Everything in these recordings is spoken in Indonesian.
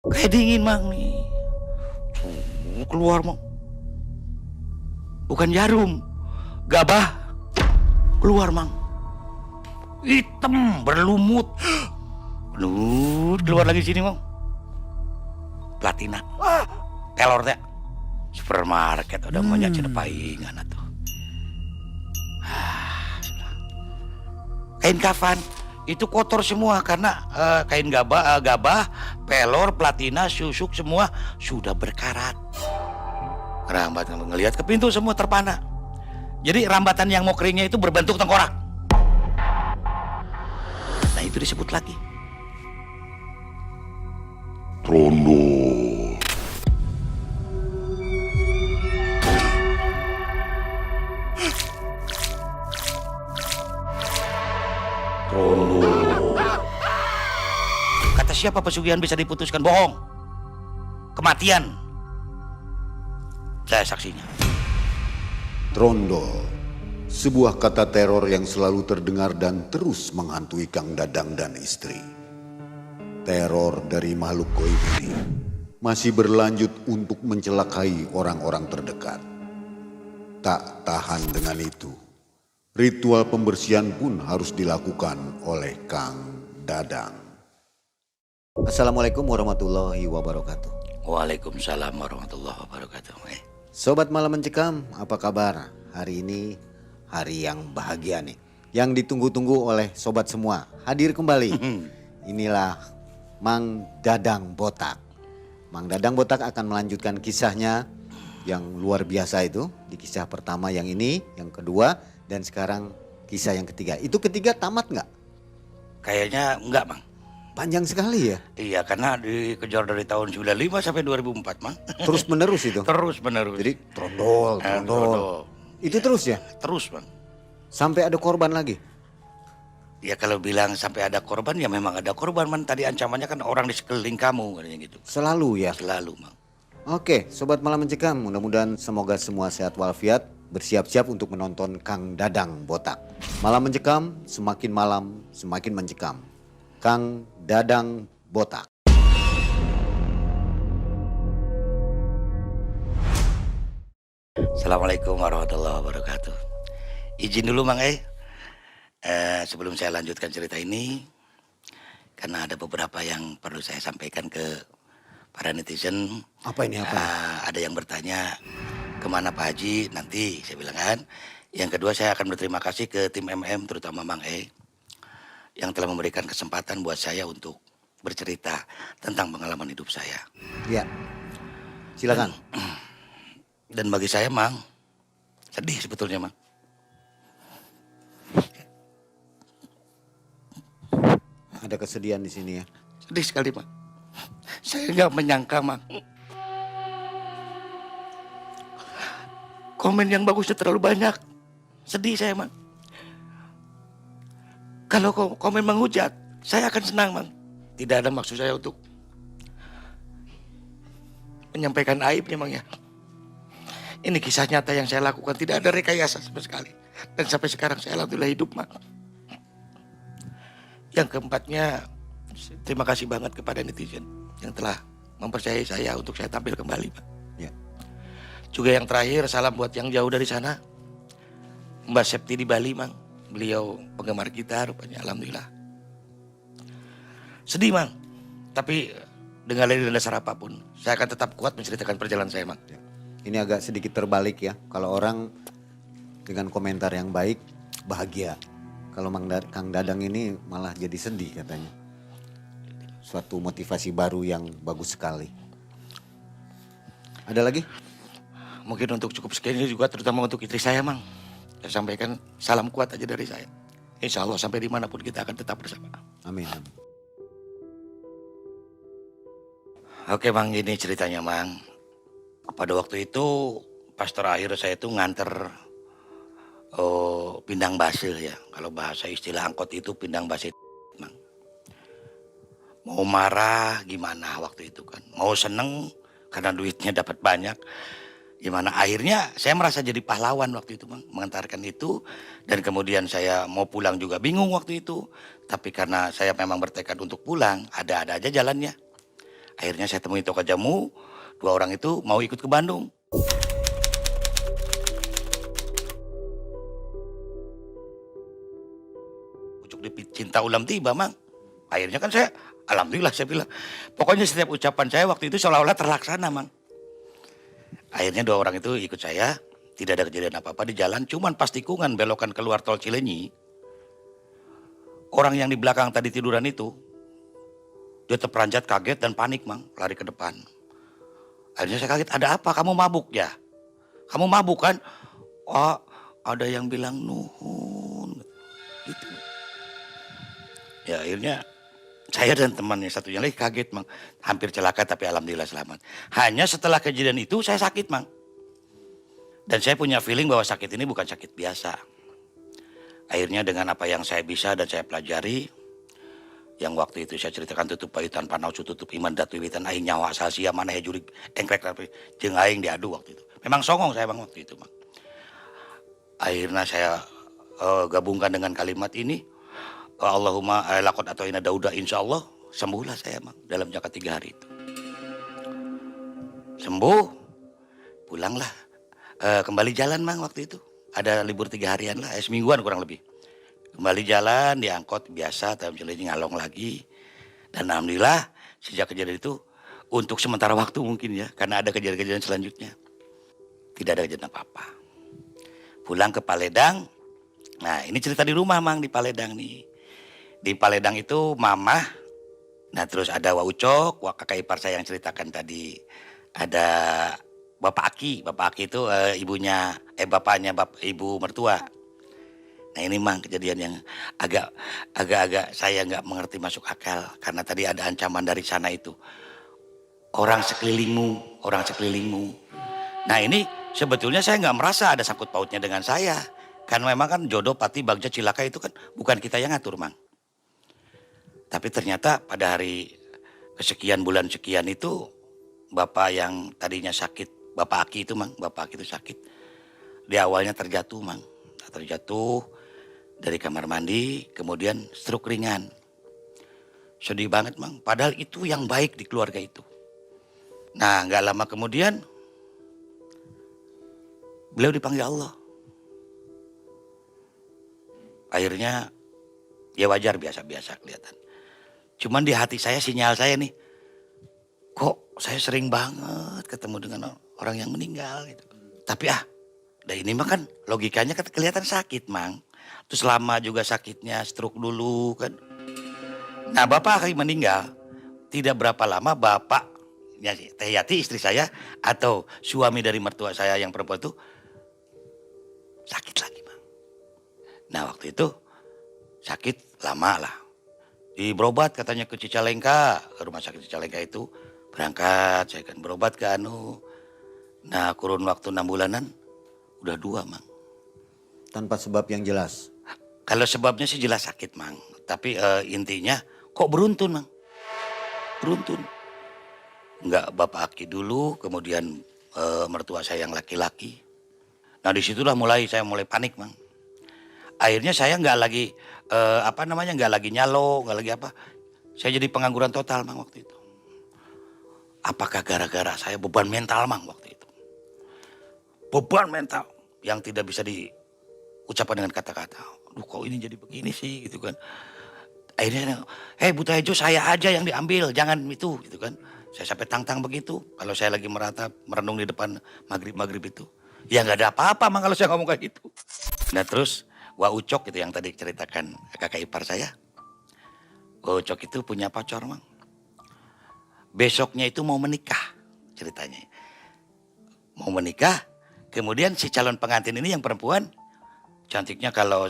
Kayak dingin mang nih. Keluar mang. Bukan jarum, gabah keluar mang. Hitam berlumut. Keluar lagi sini mang. Platina. Telor teh. Supermarket udah banyak cina paingan atuh. Kain kafan itu kotor semua karena kain gabah, pelor, platina, susuk semua sudah berkarat. Rambat ngelihat ke pintu semua terpana. Jadi rambatan yang mau keringnya itu berbentuk tengkorak. Nah itu disebut lagi Rondo. Kata siapa pesugihan bisa diputuskan? Bohong. Kematian. Saya saksinya. Trondol, sebuah kata teror yang selalu terdengar dan terus menghantui Kang Dadang dan istri. Teror dari makhluk goib ini masih berlanjut untuk mencelakai orang-orang terdekat. Tak tahan dengan itu, ritual pembersihan pun harus dilakukan oleh Kang Dadang. Assalamualaikum warahmatullahi wabarakatuh. Waalaikumsalam warahmatullahi wabarakatuh. Sobat Malam Mencekam, apa kabar? Hari ini hari yang bahagia nih, yang ditunggu-tunggu oleh sobat semua. Hadir kembali. Inilah Mang Dadang Botak. Mang Dadang Botak akan melanjutkan kisahnya yang luar biasa itu. Di kisah pertama yang ini, yang kedua, dan sekarang kisah yang ketiga. Itu ketiga tamat nggak? Kayaknya enggak, Mang. Panjang sekali ya? Iya, karena dikejar dari tahun 95 sampai 2004, Mang. Terus menerus itu? Terus menerus. Jadi trondol. Itu terus ya? Terus, Bang. Sampai ada korban lagi? Ya kalau bilang sampai ada korban ya memang ada korban, Man. Tadi ancamannya kan orang di sekeliling kamu katanya gitu. Selalu ya? Selalu, Mang. Oke, Sobat Malam Mencekam, mudah-mudahan semoga semua sehat walafiat. Bersiap-siap untuk menonton Kang Dadang Botak. Malam Mencekam, semakin malam semakin mencekam. Kang Dadang Botak. Assalamualaikum warahmatullahi wabarakatuh. Izin dulu, Mang. Sebelum saya lanjutkan cerita ini, karena ada beberapa yang perlu saya sampaikan ke para netizen. Apa ini apa? Ada yang bertanya kemana Pak Haji nanti, saya bilang kan. Yang kedua, saya akan berterima kasih ke tim MM terutama Mang yang telah memberikan kesempatan buat saya untuk bercerita tentang pengalaman hidup saya. Ya, silakan. Dan bagi saya, Mang, sedih sebetulnya, Mang. Ada kesedihan di sini ya. Sedih sekali, Mang. Saya nggak menyangka, Mang. Komen yang bagusnya terlalu banyak. Sedih saya, Mang. Kalau komen menghujat, saya akan senang, Mang. Tidak ada maksud saya untuk menyampaikan aibnya, Mang ya. Ini kisah nyata yang saya lakukan, tidak ada rekayasa sama sekali. Dan sampai sekarang saya alhamdulillah hidup, Mang. Yang keempatnya, terima kasih banget kepada netizen yang telah mempercayai saya untuk saya tampil kembali, Pak. Ya. Juga yang terakhir, salam buat yang jauh dari sana. Mbak Septi di Bali, Mang. Beliau penggemar kita rupanya, alhamdulillah. Sedih, Mang. Tapi dengan dari dasar apapun, saya akan tetap kuat menceritakan perjalanan saya, Mang. Ya. Ini agak sedikit terbalik ya. Kalau orang dengan komentar yang baik, bahagia. Kalau Kang Dadang ini malah jadi sedih katanya. Suatu motivasi baru yang bagus sekali. Ada lagi? Mungkin untuk cukup sekian ini juga terutama untuk istri saya, Mang. Saya sampaikan salam kuat aja dari saya. Insya Allah sampai dimanapun kita akan tetap bersama. Amin. Oke, Mang, ini ceritanya, Mang. Pada waktu itu pas terakhir saya itu nganter pindang basil ya. Kalau bahasa istilah angkot itu pindang basil, Mang. Mau marah gimana waktu itu kan. Mau seneng karena duitnya dapat banyak. Gimana akhirnya saya merasa jadi pahlawan waktu itu, Mang, mengantarkan itu. Dan kemudian saya mau pulang juga bingung waktu itu. Tapi karena saya memang bertekad untuk pulang, ada-ada aja jalannya. Akhirnya saya temui toko jamu, 2 orang itu mau ikut ke Bandung. Ucuk di cinta ulam tiba, Mang. Akhirnya kan saya, alhamdulillah saya bilang. Pokoknya setiap ucapan saya waktu itu seolah-olah terlaksana, Mang. Akhirnya 2 orang itu ikut saya, tidak ada kejadian apa-apa di jalan, cuman pas tikungan belokan keluar tol Cilenyi, orang yang di belakang tadi tiduran itu, dia terperanjat kaget dan panik, Mang, lari ke depan. Akhirnya saya kaget, ada apa? Kamu mabuk ya? Kamu mabuk kan? Oh, ada yang bilang nuhun. Gitu. Ya akhirnya saya dan teman yang satunya lagi kaget, Mang. Hampir celaka tapi alhamdulillah selamat. Hanya setelah kejadian itu saya sakit, Mang. Dan saya punya feeling bahwa sakit ini bukan sakit biasa. Akhirnya dengan apa yang saya bisa dan saya pelajari, yang waktu itu saya ceritakan tutup pahitan panausu tutup iman datu wiwitan aing nyawa sasia mana jurik engkrek tapi jeung aing diadu waktu itu. Memang songong saya Bang waktu itu, Mang. Akhirnya saya gabungkan dengan kalimat ini, Allahumma laqad atoina dauda insyaallah sembuhlah saya, Mang, dalam jangka 3 hari itu. Sembuh, pulanglah. Kembali jalan, Mang, waktu itu. Ada libur 3 harian lah, semingguan kurang lebih. Kembali jalan, diangkut biasa, dalam Cilenyi ngalong lagi. Dan alhamdulillah sejak kejadian itu, untuk sementara waktu mungkin ya, karena ada kejadian-kejadian selanjutnya, tidak ada kejadian apa-apa. Pulang ke Paledang, nah ini cerita di rumah, Mang, di Paledang nih. Di Paledang itu mama, nah terus ada Wak Ucok, kakak ipar saya yang ceritakan tadi. Ada Bapak Aki itu ibunya, ibu mertua. Nah ini, Mang, kejadian yang agak saya nggak mengerti masuk akal. Karena tadi ada ancaman dari sana itu. Orang sekelilingmu. Nah ini sebetulnya saya nggak merasa ada sangkut pautnya dengan saya. Karena memang kan jodoh, pati, bagja, cilaka itu kan bukan kita yang ngatur, Mang. Tapi ternyata pada hari kesekian bulan sekian itu, bapak yang tadinya sakit, Bapak Aki itu, Mang, Bapak Aki itu sakit. Di awalnya terjatuh, Mang. Terjatuh dari kamar mandi, kemudian stroke ringan. Sedih banget, Mang. Padahal itu yang baik di keluarga itu. Nah, nggak lama kemudian beliau dipanggil Allah. Akhirnya ya wajar, biasa-biasa kelihatan. Cuman di hati saya, sinyal saya nih, kok saya sering banget ketemu dengan orang yang meninggal gitu. Tapi ini mah kan logikanya kan kelihatan sakit, Mang. Terus lama juga sakitnya, stroke dulu kan. Nah, Bapak Aki meninggal, tidak berapa lama Bapak Teh Yati istri saya atau suami dari mertua saya yang perempuan itu sakit lagi, Mang. Nah, waktu itu sakit lama lah. Berobat katanya ke Cicalengka, ke rumah sakit Cicalengka itu. Berangkat, saya kan berobat ke Nah, kurun waktu 6 bulanan, udah 2, Mang. Tanpa sebab yang jelas. Kalau sebabnya sih jelas sakit, Mang. Tapi intinya, kok beruntun, Mang? Beruntun. Enggak Bapak Aki dulu, kemudian mertua saya yang laki-laki. Nah, disitulah saya mulai panik, Mang. Akhirnya saya nggak lagi nggak lagi nyalo, nggak lagi apa. Saya jadi pengangguran total, Mang, waktu itu. Apakah gara-gara saya beban mental, Mang, waktu itu? Beban mental yang tidak bisa diucapkan dengan kata-kata. Aduh, kok ini jadi begini sih, gitu kan. Akhirnya, Buta Hejo, saya aja yang diambil, jangan itu, gitu kan. Saya sampai tang-tang begitu. Kalau saya lagi merenung di depan maghrib itu. Ya nggak ada apa-apa, Mang, kalau saya ngomong kayak gitu. Nah terus, Wak Ucok itu yang tadi ceritakan kakak ipar saya. Wak Ucok itu punya pacar, Mang. Besoknya itu mau menikah ceritanya. Mau menikah, kemudian si calon pengantin ini yang perempuan, cantiknya kalau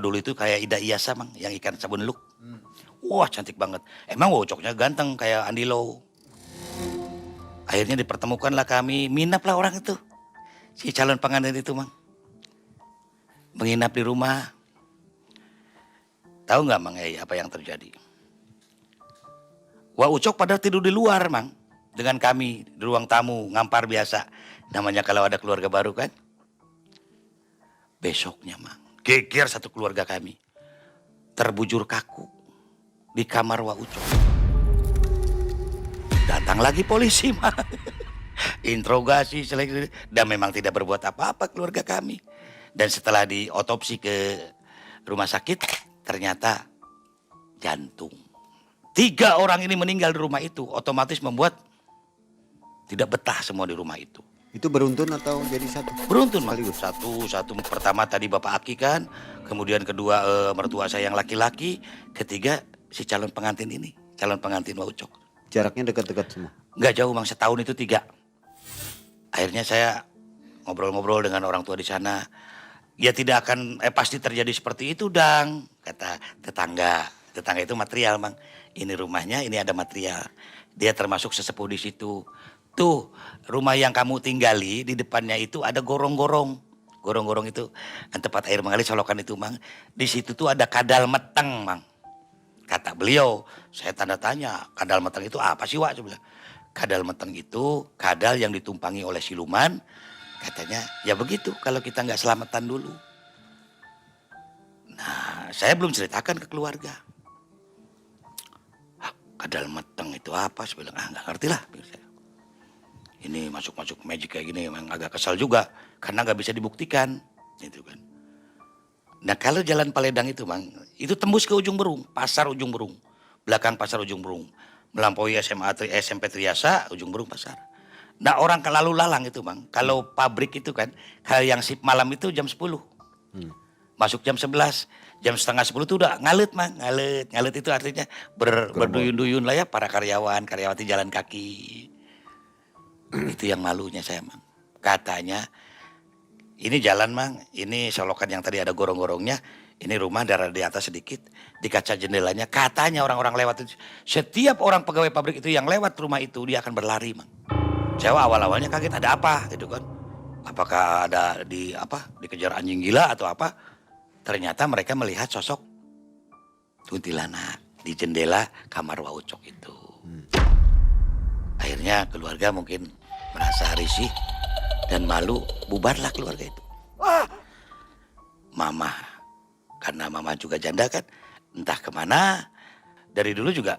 dulu itu kayak Ida Iyasa, Mang, yang ikan sabun luk. Wah, cantik banget. Emang Wak Ucoknya ganteng kayak Andi Low. Akhirnya dipertemukanlah kami, minaplah orang itu. Si calon pengantin itu, Mang. Menginap di rumah. Tahu nggak, Mang, apa yang terjadi? Wak Ucok pada tidur di luar, Mang. Dengan kami di ruang tamu, ngampar biasa. Namanya kalau ada keluarga baru kan. Besoknya, Mang, geger satu keluarga kami. Terbujur kaku di kamar Wak Ucok. Datang lagi polisi, Mang. Interogasi, seleksi, dan memang tidak berbuat apa-apa keluarga kami. Dan setelah diotopsi ke rumah sakit, ternyata jantung. 3 orang ini meninggal di rumah itu, otomatis membuat tidak betah semua di rumah itu. Itu beruntun atau jadi satu? Beruntun, Mang. Satu pertama tadi Bapak Aki kan, kemudian kedua mertua saya yang laki-laki, ketiga si calon pengantin ini, calon pengantin Waucok. Jaraknya dekat-dekat semua? Nggak jauh, Mang, setahun itu 3. Akhirnya saya ngobrol-ngobrol dengan orang tua di sana. Ya tidak akan pasti terjadi seperti itu, Dang, kata tetangga. Tetangga itu material, Mang. Ini rumahnya, ini ada material. Dia termasuk sesepuh di situ. Tuh, rumah yang kamu tinggali di depannya itu ada gorong-gorong. Gorong-gorong itu tempat air mengalir solokan itu, Mang. Di situ tuh ada kadal meteng, Mang. Kata beliau, saya tanda tanya, kadal meteng itu apa sih, Wak? Saya bilang, kadal meteng itu kadal yang ditumpangi oleh siluman. Katanya, ya begitu kalau kita nggak selamatan dulu. Nah, saya belum ceritakan ke keluarga. Kadal meteng itu apa? Saya bilang, nggak ngerti lah. Ini masuk-masuk magic kayak gini memang agak kesal juga. Karena nggak bisa dibuktikan. Gitu kan. Nah kalau jalan Paledang itu, Mang, itu tembus ke Ujung Berung. Pasar Ujung Berung. Belakang pasar Ujung Berung. Melampaui SMP Triasa, Ujung Berung pasar. Nah orang lalu lalang itu, Mang. Kalau pabrik itu kan, kalau yang sip malam itu jam 10. Masuk jam 11. Jam setengah 10 itu udah ngalet, Mang. Ngalet itu artinya berduyun-duyun lah ya para karyawan, karyawati jalan kaki. Itu yang malunya saya, Mang. Katanya, ini jalan, Mang. Ini solokan yang tadi ada gorong-gorongnya. Ini rumah darah di atas sedikit. Di kaca jendelanya, katanya orang-orang lewat itu. Setiap orang pegawai pabrik itu yang lewat rumah itu, dia akan berlari, Mang. Saya awal-awalnya kaget, ada apa gitu kan. Apakah ada dikejar anjing gila atau apa. Ternyata mereka melihat sosok kuntilanak di jendela kamar Waucok itu. Akhirnya keluarga mungkin merasa risih dan malu, bubarlah keluarga itu. Wah, mama, karena mama juga janda kan, entah kemana. Dari dulu juga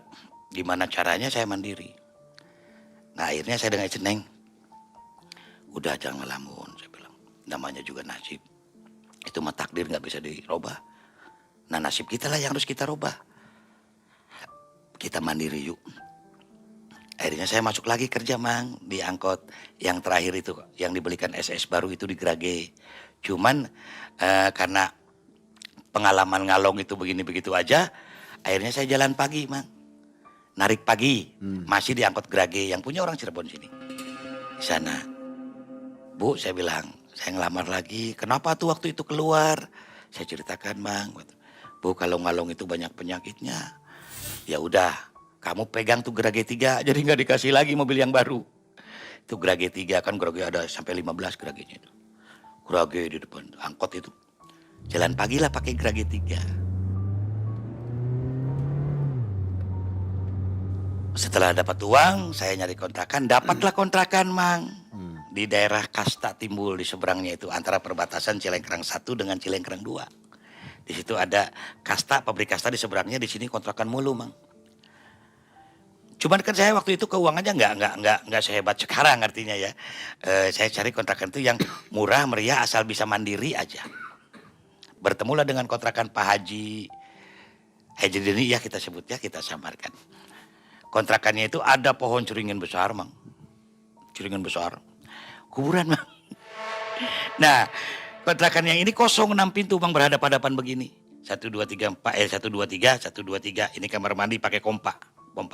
gimana caranya saya mandiri. Nah akhirnya saya dengan Ceneng, udah jangan ngelamun, saya bilang. Namanya juga nasib. Itu mah takdir gak bisa dirubah. Nah nasib kita lah yang harus kita rubah. Kita mandiri yuk. Akhirnya saya masuk lagi kerja, Mang, di angkot yang terakhir itu, yang dibelikan SS baru itu di Grage. Cuman karena pengalaman ngalong itu begini begitu aja, akhirnya saya jalan pagi, Mang. Narik pagi, masih di angkot Grage yang punya orang Cirebon sini. Di sana. Bu, saya bilang, saya ngelamar lagi. Kenapa tuh waktu itu keluar? Saya ceritakan, Mang. Bu, kalau ngalong itu banyak penyakitnya. Ya udah, kamu pegang tuh Grage 3, jadi nggak dikasih lagi mobil yang baru. Itu Grage 3 kan, Grage ada sampai 15 Grage-nya itu. Grage di depan, angkot itu. Jalan pagi lah pakai Grage 3. Setelah dapat uang, saya nyari kontrakan, dapatlah kontrakan, Mang. Di daerah Kasta Timbul, di seberangnya itu, antara perbatasan Cilengkrang 1 dengan Cilengkrang 2. Di situ ada Kasta, pabrik Kasta di seberangnya, di sini kontrakan mulu, Mang. Cuman kan saya waktu itu keuangannya nggak sehebat sekarang artinya ya. Saya cari kontrakan itu yang murah meriah asal bisa mandiri aja. Bertemulah dengan kontrakan Pak Haji Deni ya kita sebutnya, kita samarkan. Kontrakannya itu ada pohon ceringin besar, Mang. Ceringin besar. Kuburan, Mang. Nah, kontrakan yang ini kosong 6 pintu, Mang, berhadapan-hadapan begini. 1 2 3 4 1 2 3 1 2 3. Ini kamar mandi pakai pompa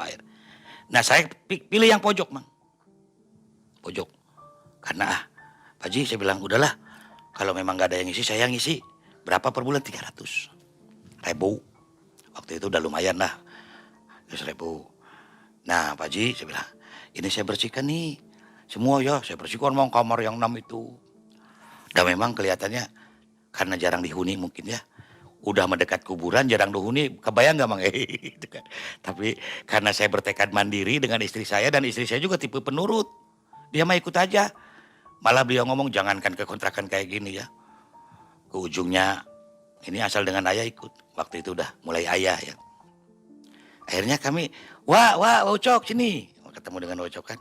air. Nah saya pilih yang pojok, Mang. Pojok. Karena Pak Haji saya bilang udahlah. Kalau memang gak ada yang ngisi, saya ngisi. Berapa per bulan? 300 ribu. Waktu itu udah lumayan lah. 100 ribu. Nah Pak Haji saya bilang, ini saya bersihkan nih. Semua ya saya bersihkan, Mang, kamar yang 6 itu. Dan memang kelihatannya karena jarang dihuni mungkin ya. Udah mendekat kuburan, jarang dihuni, kebayang gak, Mang? Gitu kan. Tapi karena saya bertekad mandiri dengan istri saya, dan istri saya juga tipe penurut. Dia mah ikut aja. Malah beliau ngomong, jangankan ke kontrakan kayak gini ya. Ke ujungnya, ini asal dengan ayah ikut. Waktu itu udah mulai ayah ya. Akhirnya kami, wah, Ucok sini. ketemu dengan Ocok kan.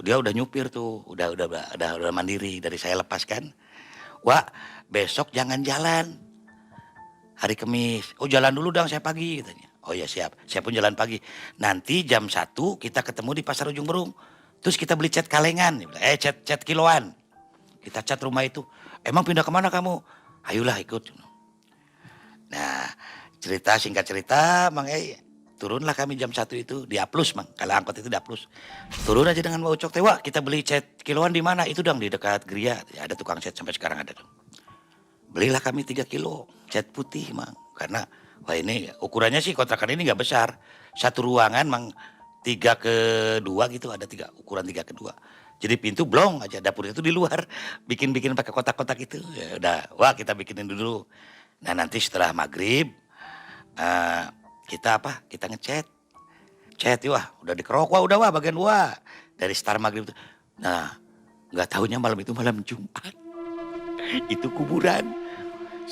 Dia udah nyupir tuh, udah mandiri dari saya lepaskan. Wah, besok jangan jalan. Hari Kamis. Oh, jalan dulu dong saya pagi katanya. Oh ya siap, saya pun jalan pagi. Nanti jam 1 kita ketemu di Pasar Ujung Berung. Terus kita beli cat kalengan, cat kiloan. Kita cat rumah itu. Emang pindah kemana kamu? Ayolah ikut. Nah, singkat cerita, Mang turunlah kami jam 1 itu di Aplus, Mang. Kalau angkot itu di Aplus. Turun aja dengan Mbak Ucok, wah kita beli cat kiloan di mana? Itu dong di dekat Gria. Ada tukang cat sampai sekarang ada tuh. Belilah kami 3 kilo cat putih, Mang. Karena wah ini ukurannya sih kontrakan ini nggak besar. Satu ruangan, Mang, 3x2 gitu, ada ukuran 3x2. Jadi pintu blong aja, dapur itu di luar. Bikin pakai kotak-kotak itu. Ya udah, wah kita bikinin dulu. Nah nanti setelah maghrib kita ngecat. Cat, wah udah dikerok, wah udah wah bagian wah. Dari start maghrib itu. Nah nggak tahunya malam itu malam Jumat. Itu kuburan.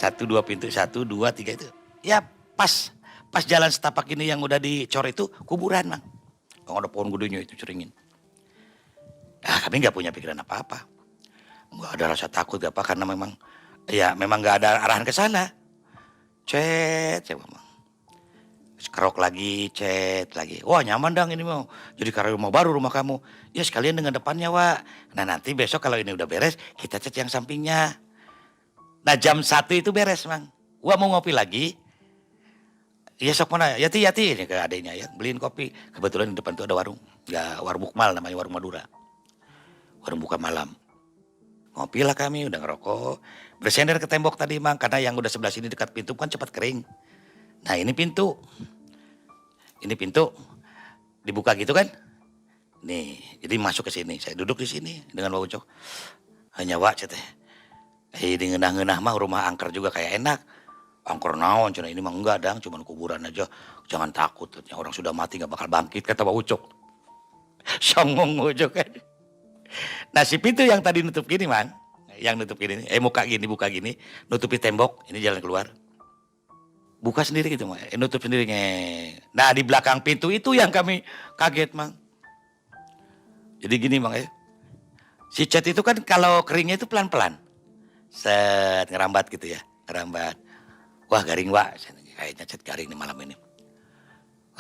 1, 2 pintu, 1, 2, 3 itu. Ya pas jalan setapak ini yang udah dicor itu kuburan, Mang. Kalau ada pohon gedenya itu ceringin. Nah, kami nggak punya pikiran apa-apa. Nggak ada rasa takut apa karena memang nggak ada arahan ke sana. Cet, Mang. Kerok lagi, cet lagi. Wah nyaman dong ini mau. Jadi karena rumah baru rumah kamu. Ya sekalian dengan depannya, Wak. Nah nanti besok kalau ini udah beres, kita cat yang sampingnya. Nah jam 1 itu beres, Mang. Wah mau ngopi lagi. Ya sok mana, Yati ini ke adenya ya. Beliin kopi. Kebetulan di depan tuh ada warung. Ya warung Bukmal namanya, warung Madura. Warung buka malam. Ngopi lah kami, udah ngerokok. Bersender ke tembok tadi, Mang. Karena yang udah sebelah sini dekat pintu kan cepat kering. Nah ini pintu. Dibuka gitu kan. Nih, jadi masuk ke sini. Saya duduk di sini dengan Pak Ucok. Hanya wak ceteh. Di ngenah-ngenah mah rumah angker juga kayak enak. Angker naon, cina ini mah enggak dang, cuman kuburan aja. Jangan takut, orang sudah mati gak bakal bangkit, kata Pak Ucok. Songong Ucok kan. Nah si pintu yang tadi nutup gini, Mang. Yang nutup gini, buka gini, nutupi tembok, ini jalan keluar. Buka sendiri gitu, Mang. Nutup sendiri. Nah di belakang pintu itu yang kami kaget, Mang. Jadi gini, Mang si cat itu kan kalau keringnya itu pelan-pelan. Set, ngerambat gitu ya, ngerambat. Wah garing, Wak, kayaknya cat garing nih malam ini.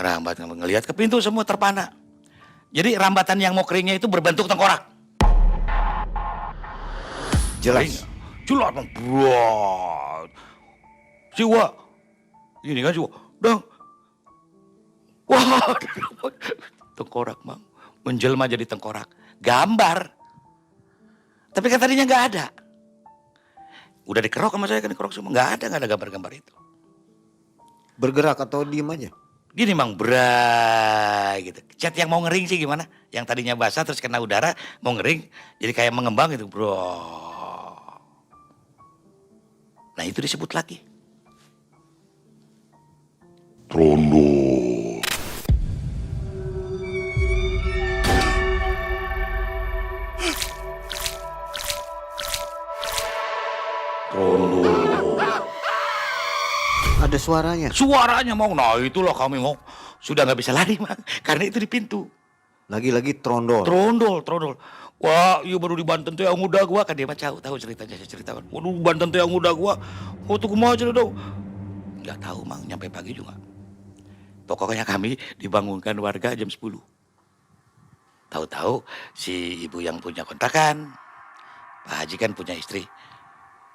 Ngerambat, ngelihat ke pintu semua terpana. Jadi rambatan yang mau keringnya itu berbentuk tengkorak. Jelas. Jelas, Bang. Bro. Si Wak. Ini kan si Wak. Dang. Wah. Tengkorak, Bang. Menjelma jadi tengkorak. Gambar. Tapi kan tadinya nggak ada. Udah dikerok sama saya kan, dikerok semua. Nggak ada gambar-gambar itu. Bergerak atau diem aja? Gini, Mang, berai gitu. Cat yang mau ngering sih gimana? Yang tadinya basah terus kena udara mau ngering. Jadi kayak mengembang gitu, bro. Nah itu disebut lagi Trondol. Ada suaranya. suaranya, Mang. Nah itulah kami mau sudah nggak bisa lari, Mang, karena itu di pintu. Lagi-lagi trondol. Trondol. Wah, iya baru di Banten tuh yang muda gua kan, dia mah tahu ceritanya, saya ceritakan. Waduh, Banten tuh yang muda gua. Oh tuh kumaha aja dong. Enggak tahu, Mang, nyampe pagi juga. Pokoknya kami dibangunkan warga jam 10. Tahu-tahu si ibu yang punya kontrakan, Pak Haji kan punya istri.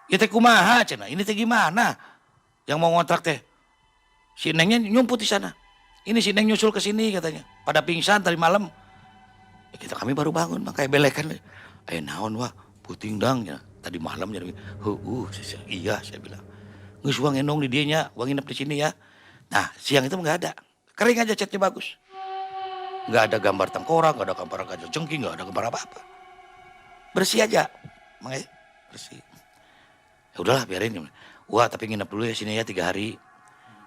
Ya teh kumaha cenah, ini teh gimana? Yang mau ngontrak teh. Si Nengnya nyumput di sana. Ini si Neng nyusul ke sini katanya. Pada pingsan tadi malam. Ya kita kami baru bangun, makanya belekan. Naon wah, puting dang ya. Tadi malam jadi iya saya bilang. Geus uang enong di dianya, uang nginep di sini ya. Nah, siang itu enggak ada. Kering aja catnya bagus. Enggak ada gambar tengkorak, enggak ada gambar gajah jengking, enggak ada gambar apa-apa. Bersih aja. Makanya bersih. Ya udahlah biarin. Wah, tapi nginep dulu ya sini ya 3 hari.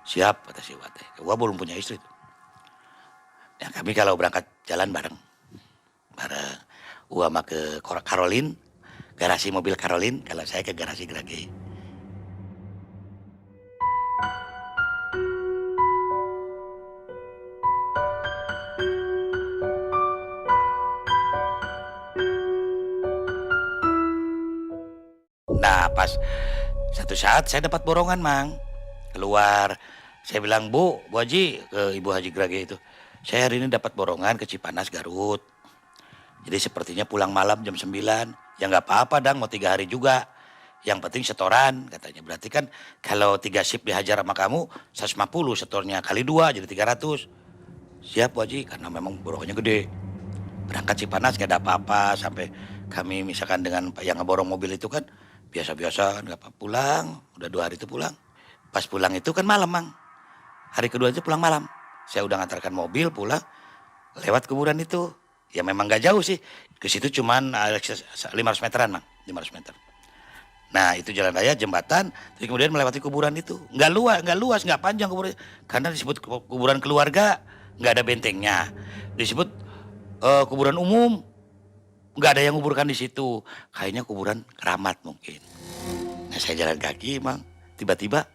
Siap kata si Wate. Wah belum punya istri tuh. Ya kami kalau berangkat jalan bareng. Wah mah ke Karolin, garasi mobil Karolin. Kalau saya ke garasi Gerage. pas satu saat saya dapat borongan, Mang. Keluar. Saya bilang, Bu Haji, ke Ibu Haji Grage itu. Saya hari ini dapat borongan ke Cipanas, Garut. Jadi sepertinya pulang malam jam 9. Ya nggak apa-apa, Dang, mau 3 hari juga. Yang penting setoran, katanya. Berarti kan kalau 3 shift dihajar sama kamu, 150 setornya. Kali 2 jadi 300. Siap, Bu Haji, karena memang borongannya gede. Berangkat Cipanas gak ada apa-apa. Sampai kami misalkan dengan yang ngeborong mobil itu kan, biasa-biasa, nggak apa pulang. Udah 2 hari itu pulang. Pas pulang itu kan malam, Mang. Hari kedua itu pulang malam. Saya udah ngantarkan mobil pulang. Lewat kuburan itu. Ya memang gak jauh sih. Ke situ cuman 500 meteran, Mang. 500 meter. Nah itu jalan raya, jembatan, terus kemudian melewati kuburan itu. Nggak luas, nggak panjang kuburan. Karena disebut kuburan keluarga, nggak ada bentengnya. Disebut kuburan umum, nggak ada yang kuburkan di situ. Kayaknya kuburan keramat mungkin. Nah saya jalan kaki, Mang. Tiba-tiba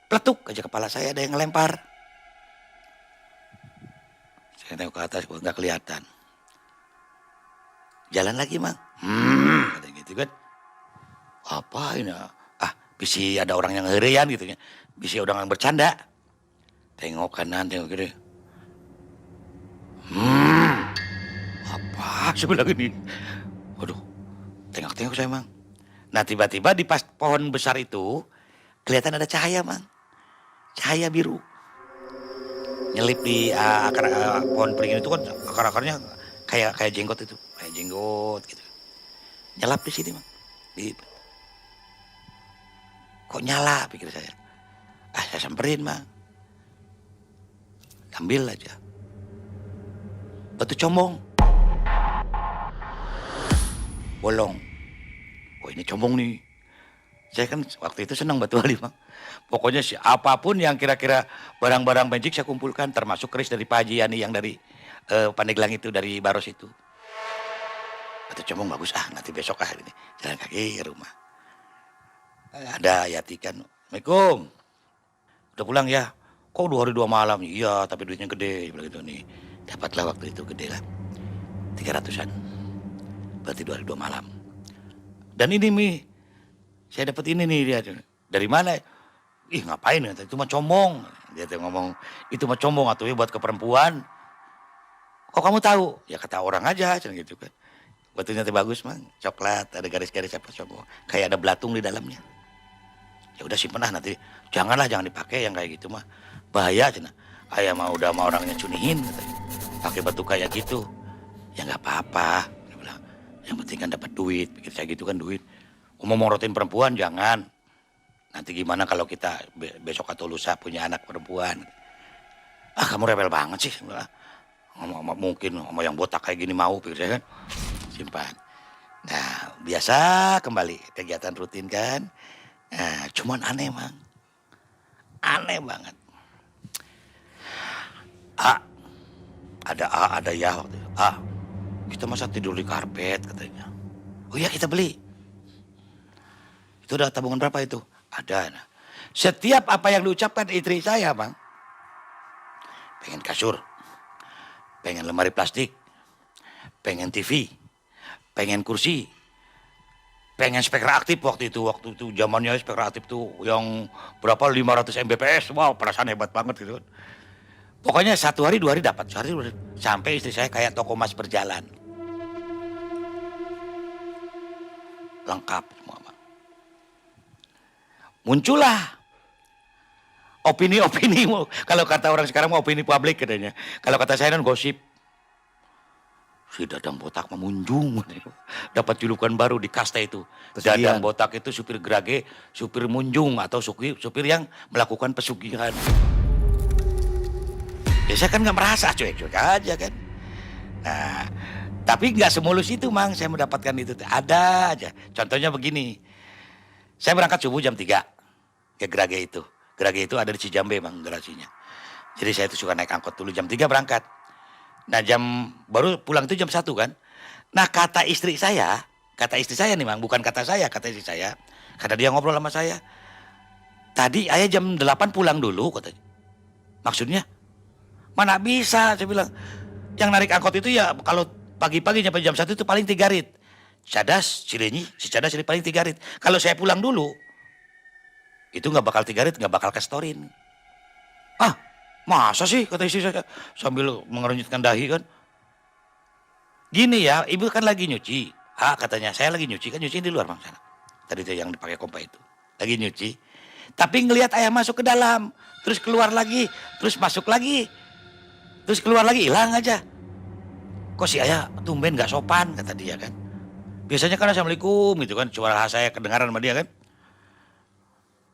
peletuk aja kepala saya ada yang ngelempar. Saya tengok ke atas, nggak kelihatan. Jalan lagi, Mang. Kata gitu kan. Apa ini? Bisi ada orang yang ngerian gitu ya. Bisi orang yang bercanda. Tengok kanan, tengok kiri. Apa? Saya bilang ini. Waduh, tengok-tengok saya, Mang. Nah tiba-tiba di pas pohon besar itu, kelihatan ada cahaya, Mang. Cahaya biru. Nyelip di akar pohon beringin itu kan, akar-akarnya kayak jenggot itu. Kayak jenggot gitu. Nyelap di sini, Mang. Kok nyala, pikir saya. Saya samperin, Mang. Ambil aja. Batu combong. Bolong. Oh ini combong nih. Saya kan waktu itu senang batu ali, Mang. Pokoknya apapun yang kira-kira barang-barang magic saya kumpulkan. Termasuk keris dari Pak Haji Yani yang dari Pandeglang itu, dari Baros itu. Batu combong bagus, nanti besok ini. Jalan kaki ke rumah. Ada Yati kan, Assalamualaikum. Udah pulang ya? Kok 2 hari 2 malam? Iya, tapi duitnya gede. Bilang gitu nih. Dapatlah waktu itu gede lah. 300-an. Berarti 2 hari 2 malam. Dan ini saya dapat ini nih dia. Dari mana? Ih ngapain? Itu mah combong. Dia tuh ngomong, itu mah combong atau buat ke perempuan. Kok kamu tahu? Ya kata orang aja, gitu kan. Batunya tuh bagus, Mang. Coklat, ada garis-garis apa combong. Kayak ada belatung di dalamnya. Ya udah simpen nanti. Jangan dipakai yang kayak gitu mah. Bahaya cina. Ayah mah udah sama orangnya cunihin katanya. Pakai batu kayak gitu. Ya nggak apa-apa. Dia bilang, yang penting kan dapat duit. Pikir saya gitu kan duit. Mau morotin perempuan jangan. Nanti gimana kalau kita besok atau lusa punya anak perempuan. Kamu rebel banget sih. Mungkin sama yang botak kayak gini mau, pikir saya kan. Simpan. Nah biasa kembali kegiatan rutin kan. Nah, cuman aneh, Mang. Aneh banget. Ada ya waktu itu. Kita masa tidur di karpet katanya. Oh iya kita beli. Itu udah tabungan berapa itu? Ada. Nah. Setiap apa yang diucapkan istri saya, Bang. Pengen kasur. Pengen lemari plastik. Pengen TV. Pengen kursi. Pengen speaker aktif waktu itu zamannya speaker aktif tuh yang berapa 500 Mbps. Wow, perasaan hebat banget gitu. Pokoknya 1 hari 2 hari dapat. Sampai istri saya kayak toko emas berjalan. Lengkap semua, Bang. Muncullah opini-opini, kalau kata orang sekarang mau opini publik katanya. Kalau kata saya kan gosip. Si Dadang Botak memunjung. Dapat julukan baru di kasta itu. Dadang Botak itu supir gerage, supir munjung atau supir yang melakukan pesugihan. Ya saya kan gak merasa, cuek-cuek aja kan. Nah, tapi gak semulus itu, Mang, saya mendapatkan itu. Ada aja. Contohnya begini. Saya berangkat subuh jam 3 ke gerage itu. Gerage itu ada di Cijambe, Mang, garasinya. Jadi saya itu suka naik angkot dulu jam 3 berangkat. Nah baru pulang itu jam 1 kan. Nah kata istri saya nih, Mang, bukan kata saya, kata istri saya. Karena dia ngobrol sama saya. Tadi ayah jam 8 pulang dulu katanya. Maksudnya? Mana bisa, saya bilang. Yang narik angkot itu ya kalau pagi-pagi sampai jam 1 itu paling 3 rit. Cadas, Cilenyi, si Cadas ini paling 3 rit. Kalau saya pulang dulu, itu nggak bakal 3 rit, nggak bakal kestorin. Ah, masa sih kata istri saya sambil mengernyitkan dahi kan. Gini ya, ibu kan lagi nyuci. Ah katanya, saya lagi nyuci kan nyuci di luar bang sana. Tadi itu yang dipakai kompa itu. Lagi nyuci. Tapi ngelihat ayah masuk ke dalam. Terus keluar lagi. Terus masuk lagi. Terus keluar lagi, hilang aja. Kok si ayah tumben gak sopan kata dia kan. Biasanya kan assalamualaikum gitu kan. Suara saya kedengaran sama dia kan.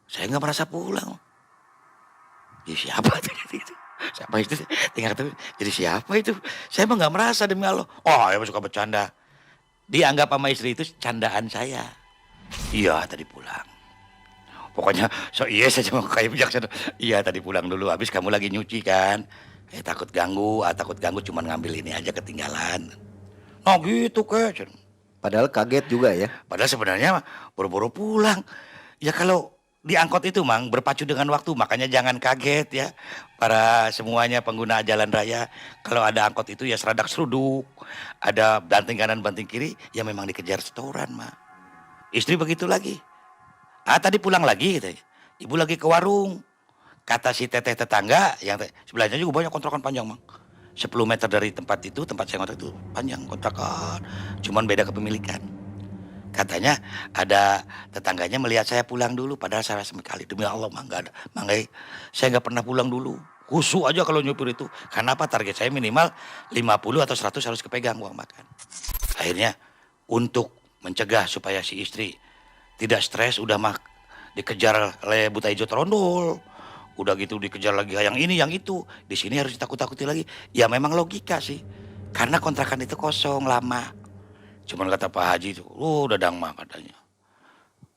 Saya gak merasa pulang. Ya siapa tuh gitu. Siapa itu? Tinggal kata, jadi siapa itu? Saya emang gak merasa demi Allah. Oh ya suka bercanda. Dianggap sama istri itu candaan saya. Iya tadi pulang. Pokoknya so iya saja mau kayak bijaksana. Iya tadi pulang dulu. Habis kamu lagi nyuci kan. Takut ganggu. Takut ganggu cuman ngambil ini aja ketinggalan. Oh gitu kek. Padahal kaget juga ya. Padahal sebenarnya buru-buru pulang. Ya kalau di angkot itu mang berpacu dengan waktu, makanya jangan kaget ya para semuanya pengguna jalan raya. Kalau ada angkot itu ya seradak seruduk, ada banting kanan banting kiri, ya memang dikejar setoran mah. Istri begitu lagi. Tadi pulang lagi gitu. Ibu lagi ke warung. Kata si teteh tetangga yang sebelahnya juga banyak kontrakan panjang mang. 10 meter dari tempat itu, tempat saya ngontrak itu panjang kontrakan, cuman beda kepemilikan. Katanya ada tetangganya melihat saya pulang dulu, padahal saya sama sekali demi Allah mangga saya nggak pernah pulang dulu. Khusus aja kalau nyupir itu. Karena apa? Target saya minimal 50 atau 100 harus kepegang uang makan. Akhirnya untuk mencegah supaya si istri tidak stres, udah mah dikejar oleh buta hijau terondol. Udah gitu dikejar lagi yang ini yang itu. Di sini harus ditakut-takuti lagi. Ya memang logika sih. Karena kontrakan itu kosong lama. Cuman kata Pak Haji itu, dadang mah katanya.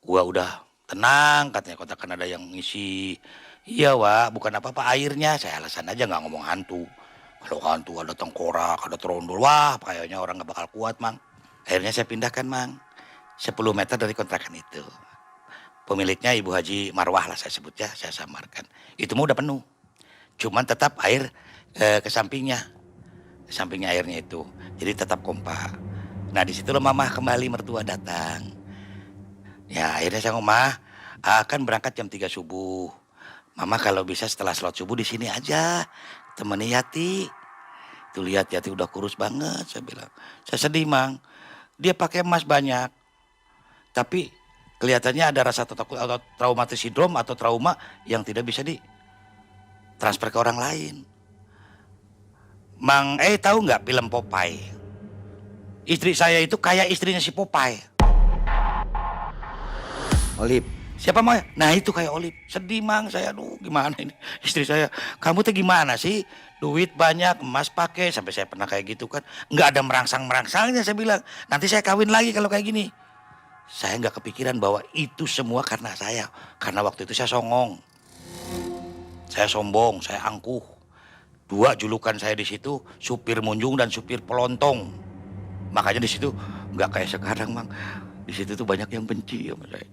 Gua udah tenang katanya, kontrakan ada yang ngisi. Iya Wak, bukan apa-apa airnya. Saya alasan aja gak ngomong hantu. Kalau hantu ada tengkorak, ada terondol. Wah kayaknya orang gak bakal kuat mang. Akhirnya saya pindahkan mang. 10 meter dari kontrakan itu. Pemiliknya Ibu Haji Marwah lah saya sebut ya, saya samarkan. Itu mah udah penuh. Cuman tetap air ke sampingnya. Sampingnya airnya itu. Jadi tetap kompak. Nah disitulah mamah kembali mertua datang. Ya akhirnya saya ngomong, Mah akan berangkat jam 3 subuh. Mama kalau bisa setelah sholat subuh di sini aja. Temani Yati. Tuh lihat Yati udah kurus banget saya bilang. Saya sedih mang. Dia pakai emas banyak. Tapi kelihatannya ada rasa takut atau traumatis sindrom atau trauma yang tidak bisa ditransfer ke orang lain. Mang tahu nggak film Popeye? Istri saya itu kayak istrinya si Popeye. Olip. Siapa mau? Nah itu kayak Olip. Sedih mang saya, aduh gimana ini istri saya. Kamu tuh gimana sih? Duit banyak, emas pakai, sampai saya pernah kayak gitu kan. Nggak ada merangsang-merangsangnya saya bilang. Nanti saya kawin lagi kalau kayak gini. Saya nggak kepikiran bahwa itu semua karena saya. Karena waktu itu saya songong. Saya sombong, saya angkuh. 2 julukan saya di situ, supir munjung dan supir pelontong. Makanya di situ nggak kayak sekarang mang. Di situ tuh banyak yang benci sama saya.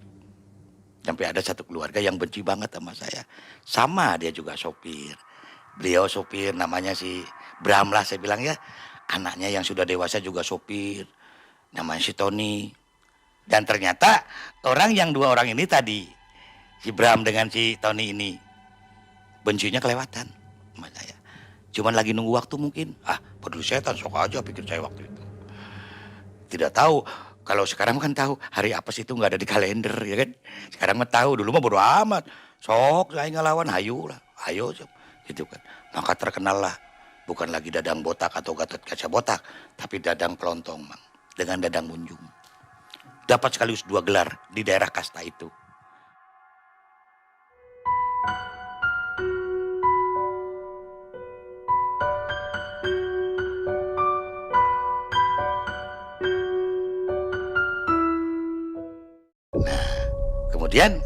Sampai ada satu keluarga yang benci banget sama saya. Sama dia juga sopir. Beliau sopir namanya si Bram lah saya bilang ya. Anaknya yang sudah dewasa juga sopir. Namanya si Tony. Dan ternyata orang yang 2 orang ini tadi. Si Bram dengan si Tony ini. Bencinya kelewatan sama saya. Cuman lagi nunggu waktu mungkin. Peduli setan sok aja pikir saya waktu itu. Tidak tahu, kalau sekarang kan tahu hari apes itu nggak ada di kalender ya kan. Sekarang mah tahu, dulu mah bodo amat. Sok saya ngelawan, hayu lah, ayo gitu kan. Maka terkenal lah, bukan lagi Dadang Botak atau Gatot Kaca Botak, tapi Dadang Pelontong mang, dengan Dadang Munjung. Dapat sekaligus 2 gelar di daerah kasta itu. Kemudian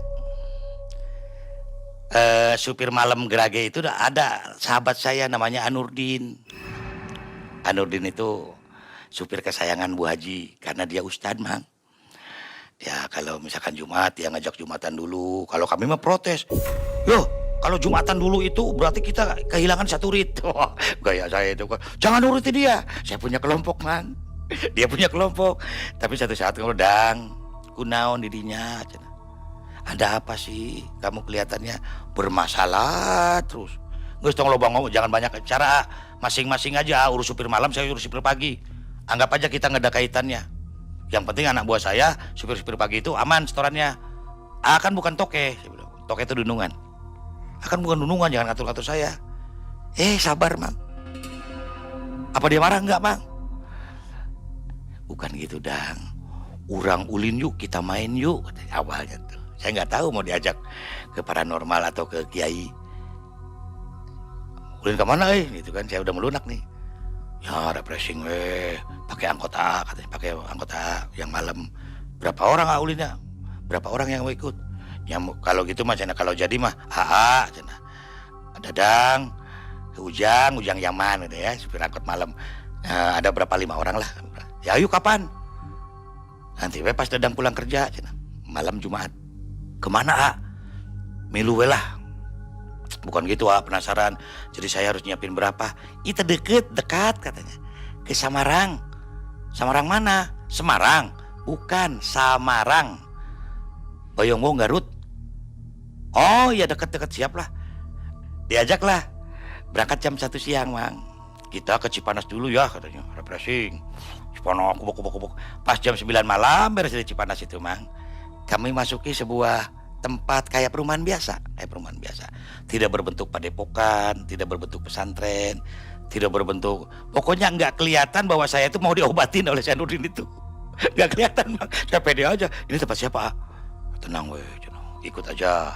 supir malam Gerage itu ada sahabat saya namanya Anurdin. Anurdin itu supir kesayangan Bu Haji karena dia ustad mang. Ya kalau misalkan Jumat dia ngajak Jumatan dulu. Kalau kami mah protes. Loh kalau Jumatan dulu itu berarti kita kehilangan 1 rit. Gaya saya itu kan. Jangan nuruti dia. Saya punya kelompok mang. Dia punya kelompok. Tapi satu saat kalau dang, kunaon didinya. Cenah. Ada apa sih? Kamu kelihatannya bermasalah terus. Nggak tong loba ngomong, jangan banyak cara. Masing-masing aja, urus supir malam, saya urus supir pagi. Anggap aja kita nggak ada kaitannya. Yang penting anak buah saya, supir-supir pagi itu aman setorannya. Akan bukan toke. Saya bilang, toke itu dunungan. Akan bukan dunungan, jangan ngatur-ngatur saya. Sabar, Mang. Apa dia marah enggak, Mang? Bukan gitu, Dang. Urang ulin yuk, kita main yuk, katanya awalnya tuh. Saya nggak tahu mau diajak ke paranormal atau ke kiai. Ulin kemana gitu kan, saya udah melunak nih. Ya refreshing pakai anggota katanya, pakai anggota yang malam. Berapa orang ulinnya? Berapa orang yang mau ikut? Ya kalau gitu mah cina, kalau jadi mah cina. Dadang, Ujang Yaman gitu ya, supir angkot malam. Ada berapa 5 orang lah. Ya ayo kapan? Nanti pas Dadang pulang kerja cina. Malam Jumat. Kemana Milu lah. Bukan gitu penasaran. Jadi saya harus nyiapin berapa? Itu dekat katanya. Ke Samarang. Samarang mana? Semarang. Bukan, Samarang. Bayongo Garut. Oh iya dekat-dekat, siap lah. Diajaklah. Berangkat jam 1 siang, Mang. Kita ke Cipanas dulu ya katanya, refreshing. Cipanas kubuk. Pas jam 9 malam beres dari Cipanas itu, Mang. Kami masuki sebuah tempat kayak perumahan biasa. Tidak berbentuk padepokan, tidak berbentuk pesantren, tidak berbentuk. Pokoknya nggak kelihatan bahwa saya itu mau diobatin oleh Syanuddin itu. Nggak kelihatan, Mang. Saya pede aja. Ini tempat siapa? Tenang ikut aja.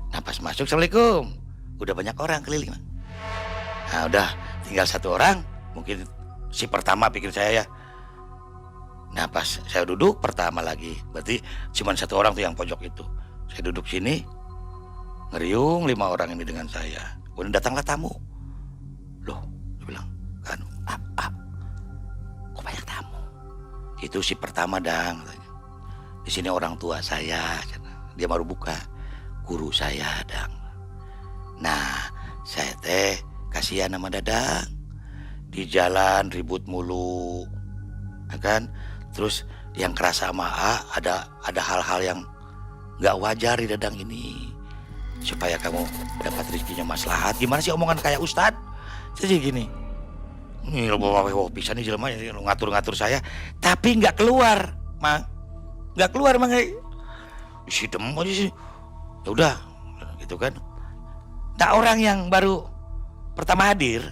Nah pas masuk, Assalamualaikum. Udah banyak orang keliling, Mang. Nah udah tinggal 1 orang. Mungkin si pertama pikir saya ya. Nah pas saya duduk pertama lagi, berarti cuma 1 orang tuh yang pojok itu. Saya duduk sini, ngeriung 5 orang ini dengan saya. Kemudian datanglah tamu. Loh, dia bilang, kan, kok banyak tamu? Itu si pertama, Dang. Di sini orang tua saya, dia baru buka, guru saya, Dang. Nah, saya kasihan sama Dadang. Di jalan ribut mulu, kan? Terus yang kerasa sama ada hal-hal yang nggak wajar di Dadang ini. Supaya kamu dapat rezekinya maslahat. Gimana sih omongan kayak Ustadz? Jadi gini, ini lo bawa pisan nih jelema, lo ngatur-ngatur saya, tapi nggak keluar, Mang. Nggak keluar, Mang. Si dem aja sih. Ya udah, gitu kan. Nah orang yang baru pertama hadir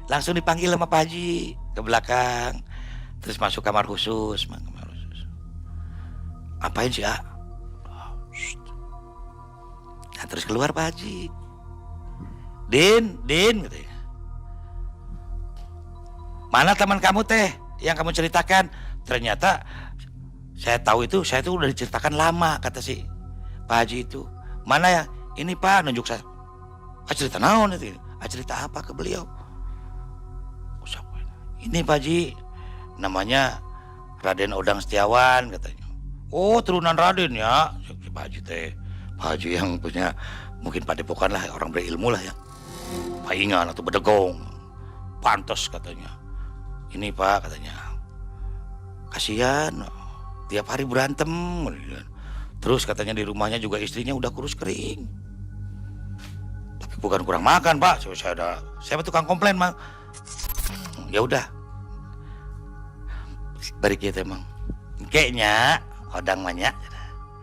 langsung dipanggil sama Pak Haji ke belakang, terus masuk kamar khusus, Mang, kamar khusus. Apain sih, Nah terus keluar Pak Haji. Din katanya. Mana teman kamu yang kamu ceritakan? Ternyata saya tahu itu, saya tuh udah diceritakan lama, kata si Pak Haji itu. Mana ya? Ini Pak, nunjuk saya. Cerita naon itu? Cerita apa ke beliau? Ini Pak Haji, namanya Raden Odang Setiawan katanya. Oh turunan Raden ya, si Pak Haji Pak Haji yang punya mungkin padepokan lah, orang berilmu lah ya. Paingan atau bedegong. Pantas katanya. Ini Pak katanya. Kasihan, tiap hari berantem. Terus katanya di rumahnya juga istrinya udah kurus kering. Tapi bukan kurang makan, Pak. Saya tukang komplain, Mang. Ya udah. Bari kita emang. Kayaknya odang banyak.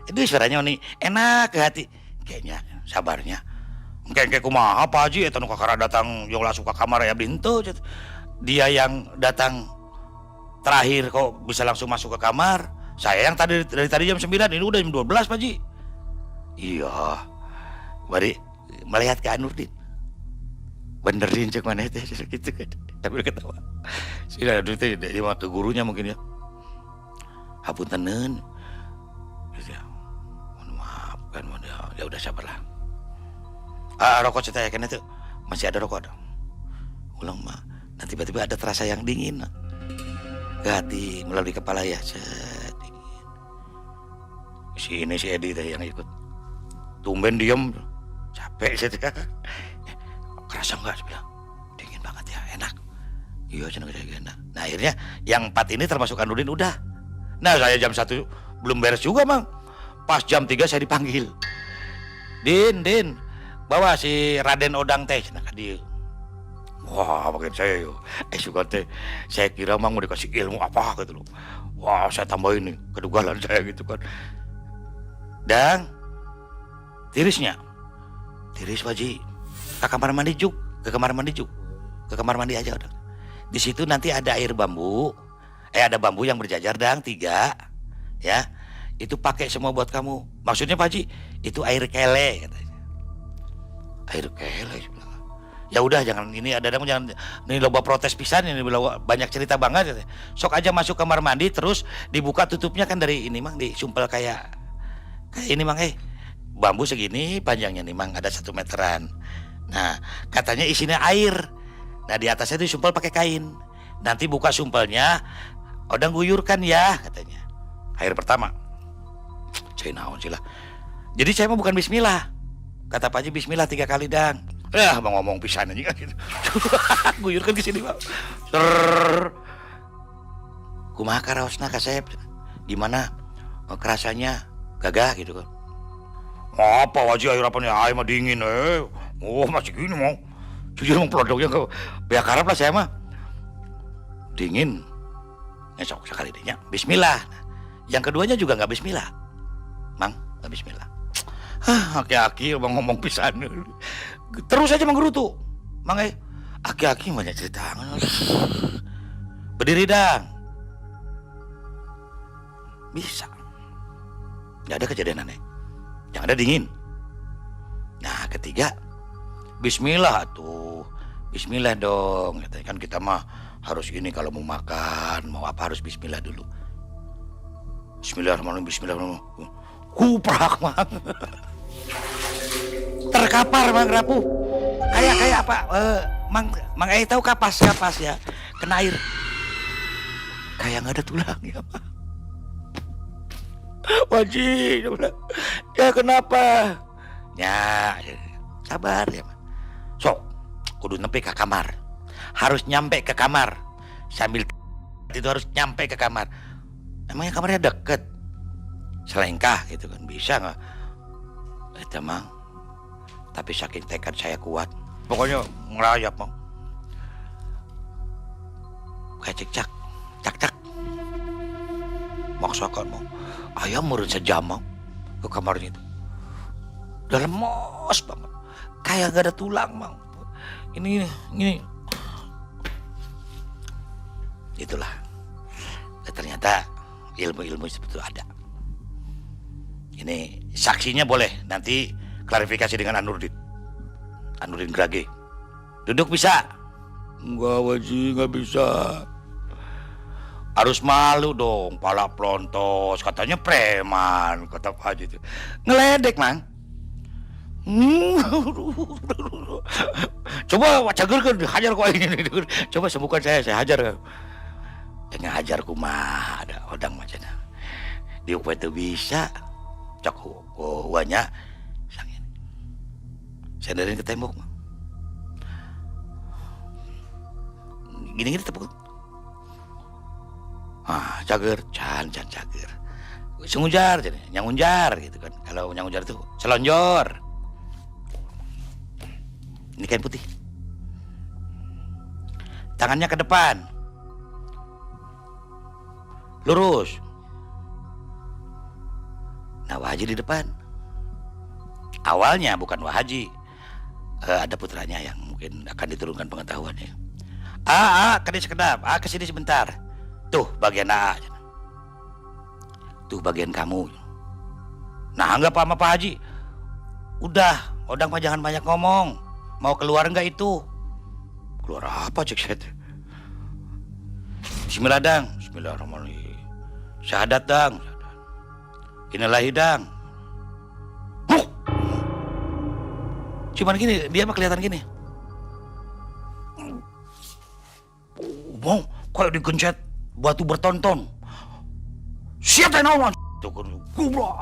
Itu suaranya nih enak ke hati. Kayaknya sabarnya. Kayak kumaha Pak Haji eta nu kakara datang jeung langsung ke kamar ya bintu. Dia yang datang terakhir kok bisa langsung masuk ke kamar. Saya yang dari tadi jam 9, ini udah jam 12 Pak Haji. Iya. Bari melihat ke Anurdin. Benerin cek mana itu gitu kan. Tapi udah ketawa. Sila itu dia ke gurunya mungkin ya. Hapunteun. Maafkan, ya udah sabarlah. Rokok saya kan itu masih ada rokok dong. Ulang mah. Nah tiba-tiba ada terasa yang dingin ke hati melalui kepala ya. Si Edi teh yang ikut. Tumben diem, capek sih. Kerasa enggak? Saya bilang dingin banget ya, enak. Iya cenah saya gana. Nah akhirnya yang 4 ini termasuk Nurdin udah. Nah saya jam 1 belum beres juga Mang. Pas jam 3 saya dipanggil. Din, bawa si Raden Odang teh cenah ka dieu. Wah, makin saya yo. Suka teh saya kira Mang mau dikasih ilmu apa gitu loh. Wah, saya tambahin nih kedugalan saya gitu kan. Dan tirisnya. Tiris Waji. Ke kamar mandi juk, ke kamar mandi aja udah. Di situ nanti ada air bambu. Ada bambu yang berjajar Dang 3. Ya. Itu pakai semua buat kamu. Maksudnya Pak Haji, itu air kele katanya. Air kele. Ya udah jangan ini ada dong jangan ini loba protes pisan ini banyak cerita banget katanya. Sok aja masuk kamar mandi terus dibuka tutupnya kan dari ini Mang disumpel kayak ini Mang bambu segini panjangnya nih Mang ada 1 meteran. Nah, katanya isinya air. Nah, di atasnya itu sumpel pakai kain. Nanti buka sumpelnya Odang guyurkan ya katanya. Air pertama. Saya naon sih lah. Jadi saya mah bukan bismillah. Kata Pak Haji bismillah 3 kali Dang. Mau ngomong pisan aja gitu. Guyurkan ke sini, Bang. Kumaha karaosna kasep? Gimana kerasanya? Gagah gitu kan. Apa wajah air apanya? Air mah dingin Oh masih gini mau. Jujur emang produknya ke biar karap lah saya mah. Dingin. Sok sekali dehnya. Bismillah. Yang keduanya juga nggak bismillah. Mang, nggak bismillah. Aki-aki bang ngomong pisan. Terus aja menggerutu. Mang aki-aki banyak cerita. Berdiri Dang. Bisa. Nggak ada kejadian aneh. Yang ada dingin. Nah ketiga, bismillah tuh. Bismillah dong. Kan kita mah harus ini kalau mau makan, mau apa harus bismillah dulu. Bismillahirrahmanirrahim, bismillahirrahmanirrahim. Kuprak Mang. Terkapar Mang rapuh. Kayak apa? Mang tahu kapas ya. Kena air. Kayak nggak ada tulang ya Mang. Wajib, ya kenapa? Ya sabar ya Mang. Sok, kudu nepi ke kamar. Harus nyampe ke kamar. Sambil itu harus nyampe ke kamar. Emangnya kamarnya deket? Selengkah gitu kan bisa nggak? Itu Mang. Tapi saking tekad saya kuat. Pokoknya ngerayap Mang. Kayak cek cak. Maksakan Mang. Ayam murun sejam Mang ke kamarnya itu. Udah lemos banget. Kayak gak ada tulang Mang. Ini. Itulah. Ternyata ilmu-ilmu seperti itu ada. Ini saksinya boleh nanti klarifikasi dengan Nurdin Grage. Duduk bisa? Enggak Waji, nggak bisa. Harus malu dong, pala plontos, katanya preman, kata Pak Haji itu. Ngeledek Mang. Coba cagerkeun hajar ku ini. Coba sembuhkan saya hajar. Ngajar kumaha ada Odang macana. Diuk we teu bisa. Cok wanya sangin. Sandarin ke tembok. Gini tepuk. Cager, can cager. Sengunjar jadi, nyangunjar gitu kan. Kalau nyangunjar itu selonjor. Ini kain putih. Tangannya ke depan. Lurus. Nah, Wahaji di depan. Awalnya bukan Wahaji. Ada putranya yang mungkin akan diturunkan pengetahuannya. Kedis kedap. Kesini sebentar. Tuh bagian A. Tuh bagian kamu. Nah enggak sama Pak Haji. Udah, Odang mah jangan banyak ngomong. Mau keluar enggak itu? Keluar apa cek saya? Bismillah Dang. Bismillahirrahmanirrahim. Syahadat Dang. Innalillahi Dang. Cuman gini, dia mah kelihatan gini. Mau kayak digencet batu bertonton. Siapa yang naon? Goblok.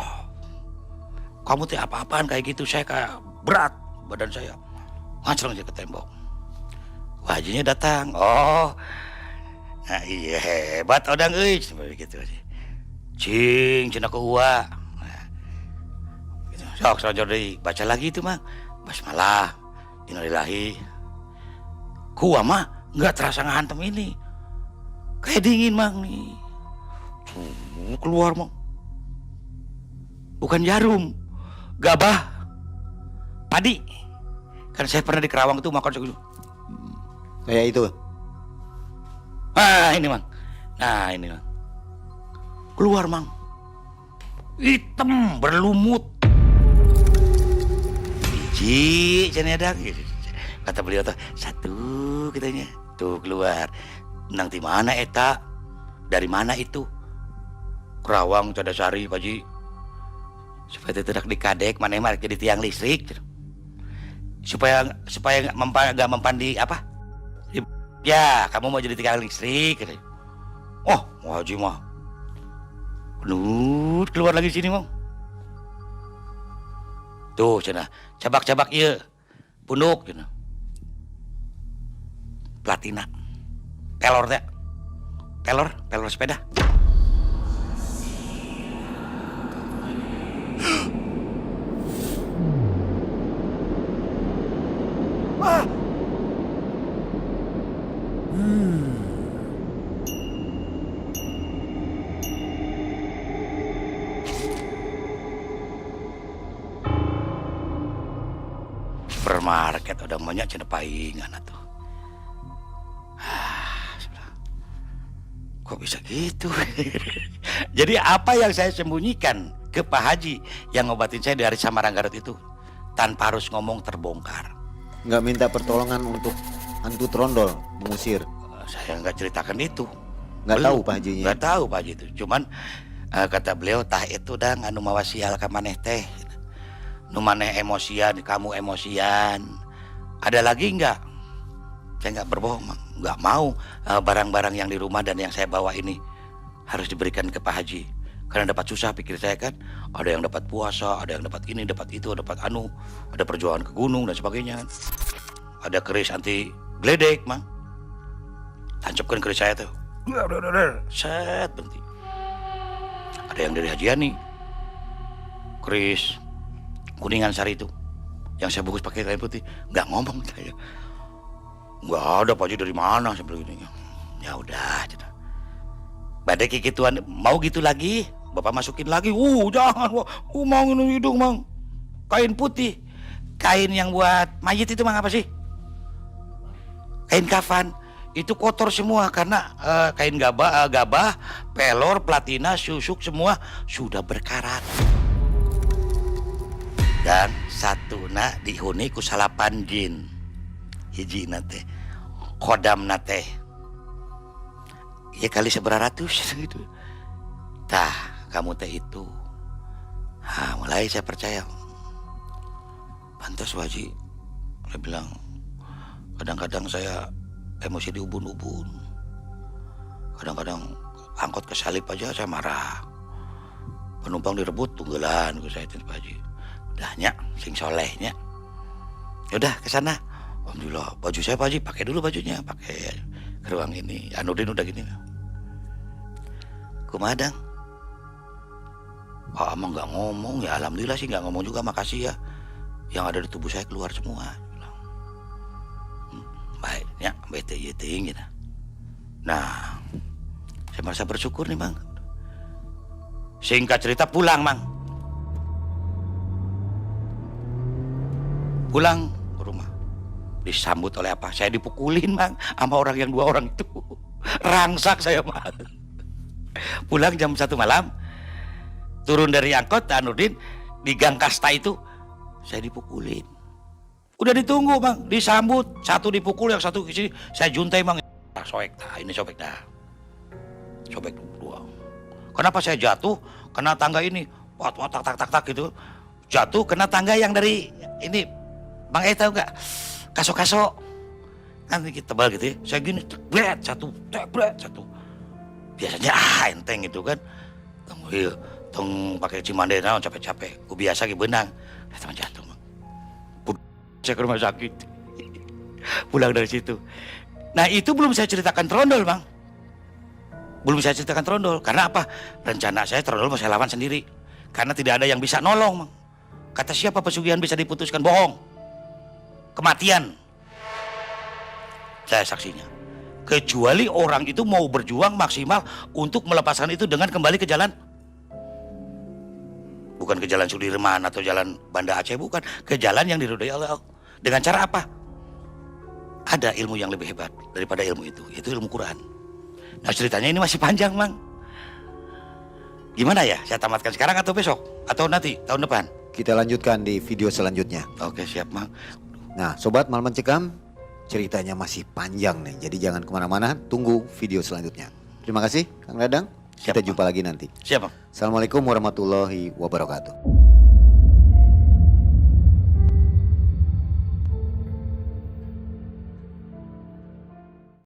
Kamu teh apa-apaan kayak gitu, saya kayak berat badan saya. Ngacreng aja ke tembok. Hajinya datang. Oh, nah iya hebat odang euy gitu. Cing cenah ku uwa. Nah, gitu. Sok saja deui baca lagi itu mah. Basmalah, innalillahi. Ku mah enggak terasa ngahantem ini. Kayak dingin mang nih. Keluar mang. Bukan jarum, gabah, padi. Kan saya pernah di Kerawang itu makan segitu. Kayak itu. Ah ini mang. Nah ini mang. Keluar mang. Hitam berlumut. Biji cenah ada. Kata beliau tuh satu katanya. Tuh keluar. Nang di mana eta? Dari mana itu? Kerawang Cadasari Pak Ji. Supaya tidak dikadek mana mah jadi tiang listrik. Supaya nggak mempan di apa? Ya, kamu mau jadi tiang listrik. Oh, mau Haji mah. Keluar lagi sini, Mang. Tuh, cenah. Cabak-cabak ieu. Punduk cenah. Platina. Pelor teh. Pelor sepeda. Ah. Supermarket udah banyak cenah paingan atuh. Kok bisa gitu? Jadi apa yang saya sembunyikan ke Pak Haji yang ngobatin saya dari Samarang Garut itu tanpa harus ngomong terbongkar. Nggak minta pertolongan untuk hantu trondol mengusir. Saya nggak ceritakan itu. Nggak tahu Pak Hajinya. Nggak tahu Pak Haji itu. Cuman kata beliau tah itu dah anu mawa sial ka maneh teh. Nu maneh emosian, kamu emosian. Ada lagi nggak? Saya nggak berbohong, Mang. Nggak mau barang-barang yang di rumah dan yang saya bawa ini harus diberikan ke Pak Haji. Karena dapat susah pikir saya kan. Ada yang dapat puasa, ada yang dapat ini, dapat itu, dapat anu. Ada perjuangan ke gunung dan sebagainya. Ada keris anti gledek, Mang. Tancapkan keris saya tuh. Set, berhenti. Ada yang dari Hajiani. Keris Kuningan Sari itu. Yang saya bungkus pakai kain putih. Nggak ngomong saya. Nggak ada Pak Haji dari mana seperti ini. Ya udah. Badai kayak gituan. Mau gitu lagi? Bapak masukin lagi. Jangan. Mau ini hidung, Mang. Kain putih. Kain yang buat mayit itu, Mang, apa sih? Kain kafan. Itu kotor semua karena kain gabah, pelor, platina, susuk semua sudah berkarat. Dan satu nak dihuni ku salapan jin. Hiji nate. Kodam nate. Ya kali seberatus gitu. Tah, kamu teh itu. Mulai saya percaya. Pantas Haji. Dia bilang, kadang-kadang saya emosi di ubun-ubun. Kadang-kadang angkot kesalip aja saya marah. Penumpang direbut tunggelan ke saya Pak Haji. Udahnya, sing solehnya. Yaudah ke sana. Alhamdulillah, baju saya Pak Haji pakai dulu bajunya, pakai ke ruang ini. Anudin udah gini. Kumadang. Emang nggak ngomong ya, alhamdulillah sih nggak ngomong juga, makasih ya. Yang ada di tubuh saya keluar semua. Baik, ya, bete gitu. Nah, saya merasa bersyukur nih, Bang. Singkat cerita pulang, Bang. Pulang ke rumah. Disambut oleh apa? Saya dipukulin, Bang, sama orang yang 2 orang itu. Rangsak saya, Bang. Pulang jam 1 malam. Turun dari angkot, Anudin, di Gang Kasta itu, saya dipukulin. Udah ditunggu, Bang, disambut. Satu dipukul, yang satu ke sini. Saya juntai, Bang. Sobek dah, ini sobek dah. Sobek 2. Kenapa saya jatuh? Kena tangga ini. Wah, tak gitu. Jatuh kena tangga yang dari ini. Bang tahu nggak? Kaso-kaso. Kan tebal gitu ya. Saya gini, tebret satu. Biasanya enteng gitu kan. Tong pakai cimande naon capek-capek. Ku biasa ge beunang. Datang jatuh, Bang. Saya ke rumah sakit. Pulang dari situ. Nah itu belum saya ceritakan Trondol, Bang. Belum saya ceritakan Trondol. Karena apa? Rencana saya Trondol mau saya lawan sendiri. Karena tidak ada yang bisa nolong, Bang. Kata siapa pesugihan bisa diputuskan? Bohong. Kematian. Saya saksinya. Kecuali orang itu mau berjuang maksimal untuk melepaskan itu dengan kembali ke jalan. Bukan ke jalan Sudirman atau jalan Banda Aceh, bukan. Ke jalan yang diridhoi Allah. Dengan cara apa? Ada ilmu yang lebih hebat daripada ilmu itu. Itu ilmu Quran. Nah ceritanya ini masih panjang, Mang. Gimana ya? Saya tamatkan sekarang atau besok? Atau nanti, tahun depan? Kita lanjutkan di video selanjutnya. Oke, siap, Mang. Nah, Sobat Malam Mencekam, ceritanya masih panjang nih. Jadi jangan kemana-mana, tunggu video selanjutnya. Terima kasih, Kang Dadang. Siap, Kita jumpa lagi nanti. Siap, Bang. Assalamualaikum warahmatullahi wabarakatuh.